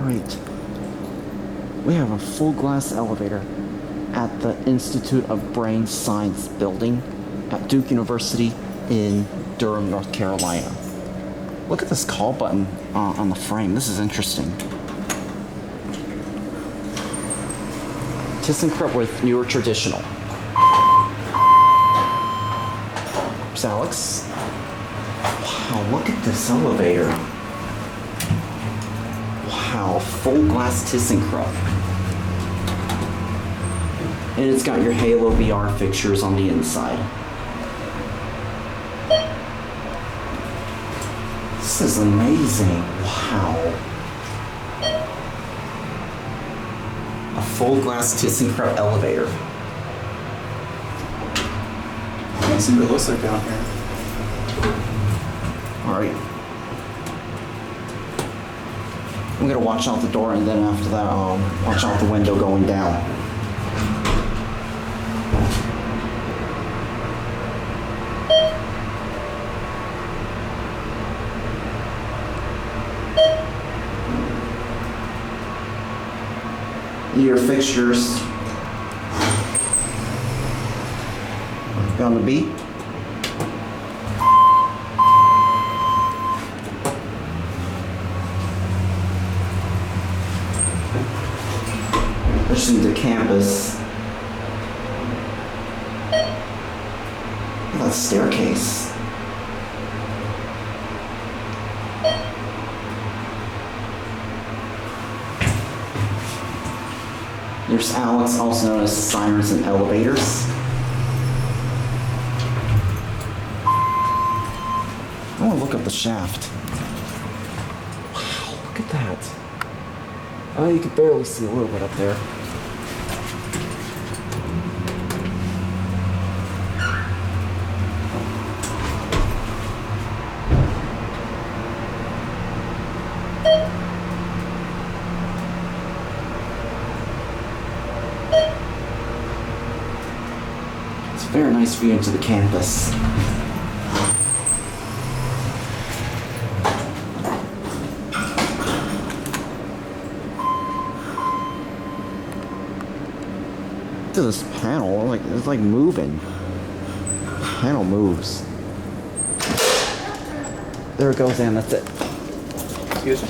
Alright. We have a full glass elevator at the Institute of Brain Science building at Duke University in Durham, North Carolina. Look at this call button on the frame. This is interesting. ThyssenKrupp with newer traditional. There's Alex. Wow, look at this elevator. Wow, full glass ThyssenKrupp. And it's got your Halo VR fixtures on the inside. This is amazing. Wow. A full glass ThyssenKrupp elevator. Let's see what it looks like down here. Alright. I'm gonna watch out the door and then after that, watch out the window going down. Your fixtures. On the beat. This is the campus. Look at that staircase. There's Alex, also known as Sirens and Elevators. I want to look up the shaft. Wow, look at that. Oh, you can barely see a little bit up there. It's a very nice view into the campus. To this panel, it's like moving. The panel moves. There it goes, and that's it. Excuse me?